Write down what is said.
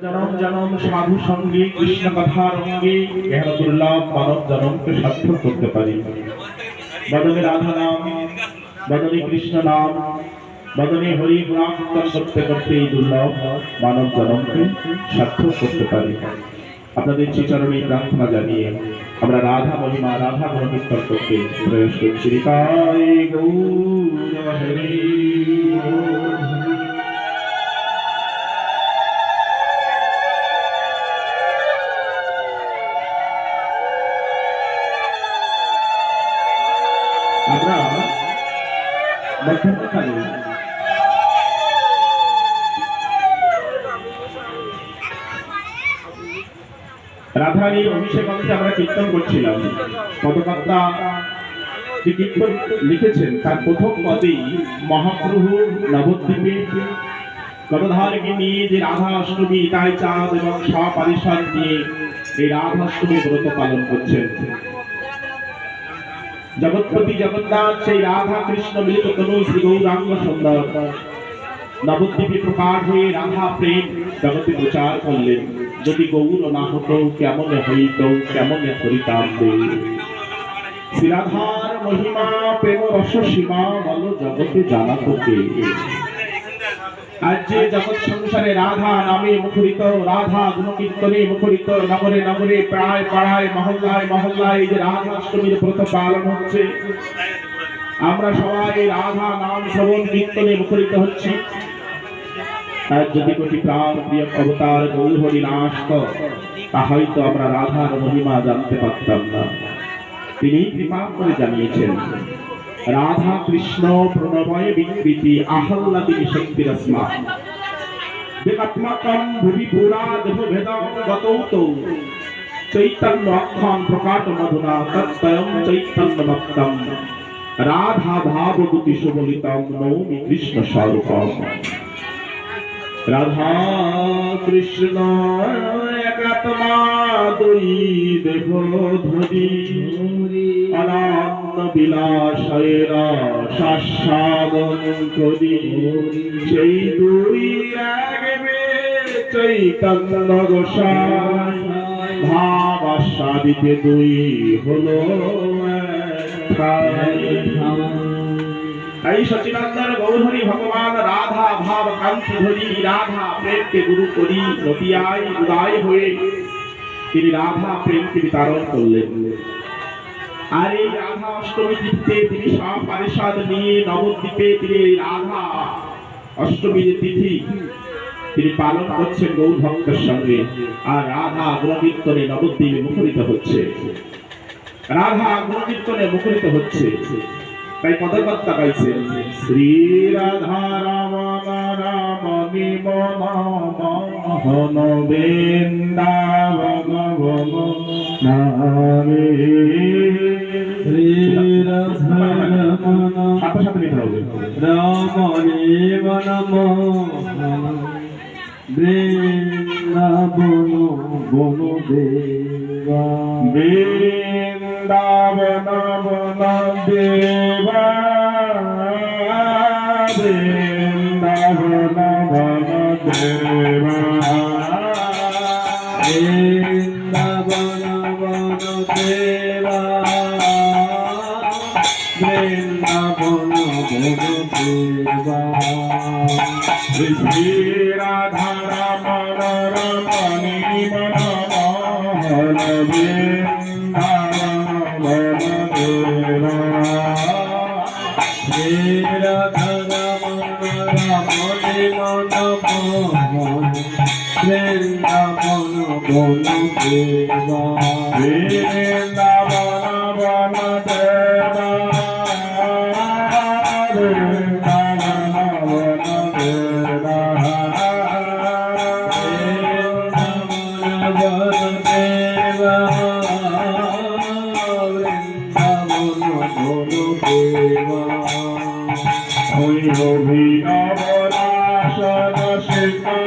জনম জনম সাধু সঙ্গে কৃষ্ণ কথার অঙ্গে এর দুর্লভ মানব জনমকে সার্থক করতে পারি। বদনে রাধা নাম, বদনে কৃষ্ণ নাম, বদনে হরি গুণাকীর্তন করতে করতে এই দুর্লভ মানব জনমকে সার্থক করতে পারি। আপনাদের শ্রীচরণে প্রার্থনা জানিয়ে আমরা রাধা মহিমা রাধা গুণকীর্তন করতে প্রয়াস করছি। হরি গৌর হরি আমরা মধ্যকালে রাধারানীর অভিষেক অংশে আমরা কীর্তন করছিলাম। পদকর্তা যে কীর্তন লিখেছেন তার প্রথম পদেই মহাপ্রভু নবদ্বীপে গদাধরকে নিয়ে যে রাধা অষ্টমী তাই চাঁদ এবং সপারিষদ নিয়ে এই রাধাষ্টমী ব্রত পালন করছেন। জগৎপতি জগন্নাথ সেই রাধা কৃষ্ণ মিলিত তনু শ্রী গৌরাঙ্গ সুন্দর নবদ্বীপে প্রকাশ হয়ে রাধা প্রেম জগতে প্রচার করলেন। যদি গৌর না হতো কেমন হইত, কেমন হরিতাম শ্রী রাধার মহিমা প্রেম রস সীমা বল জগতে জানা তোকে। আজ যে জগৎ সংসারে রাধা নামে মুখরিত, রাধা গুণকীর্তনে মুখরিত, নগরে নগরে পাড়ায় পাড়ায় মহল্লায় মহল্লায় যে রাধাষ্টমীর ব্রত পালন হচ্ছে, আমরা সবাই রাধা নাম শ্রবণ কীর্তনে মুখরিত হচ্ছি। আজ যদি কোটি প্রাণ প্রিয় অবতার গৌর হরি না আসত, তা হয়তো আমরা রাধার মহিমা জানতে পারতাম না। তিনি কৃপা করে জানিয়েছেন রাধা কৃষ্ণ প্রণবয় বিকৃতি আহ্লাদিনী শক্তিরস্মা বেকাত্মাকম ভুবি পুরা দেহ ভেদং গতৌত চৈতন্য অক্ষম প্রকাট মধুনা তৎস্বয়ং চৈতন্য ভক্তম রাধা ভাব দুতি সুবলিতম নৌমি কৃষ্ণ স্বরূপম। রাধা কৃষ্ণ একাত্মা দুই দেহ ধরি অনন্ত বিলাসের শাস্বাদন করি, সেই দুই একবে চৈতন্য গোসাই ভাব আস্বাদিতে দুই হলো তাই সচিদানন্দ গৌরহরি ভগবান রাধা ভাব কান্তি ধরি রাধা প্রেমকে গুরু করি নদিয়ায় উদয় হয়ে তিনি রাধা প্রেমকে বিতরণ করলেন। আর এই রাধা অষ্টমী তিথিতে তিনি সপারিষদ নিয়ে নবদ্বীপে তিনি রাধা অষ্টমীর তিথি তিনি পালন করছেন গৌর ভক্তের সঙ্গে। আর রাধা গুণকীর্তনে নবদ্বীপে মুখরিত হচ্ছে, রাধা গুণকীর্তনে মুখরিত হচ্ছে। তাই পদকর্তা গাইছেন শ্রী রাধা রমণ রমণী মন মোহন বৃন্দাবন বন নামে। শ্রী রাধা রমণ সাথে সাথে নিতে হবে রমণী মন মোহন বৃন্দাবন বন দেবা বৃন্দাবন বন দেবা বৃন্দাবন বন দেবা বৃন্দাবন বন দেবা বৃন্দাবন বন দেবা। শ্রী রাধা রমণ রমণী মন মোহন বৃন্দাবন বন দেবা। শ্রী রাধা রমণ রমণী মন মোহন বৃন্দাবন বন দেবা বৃন্দাবন বন দেবা অভিনব রাসন শিখা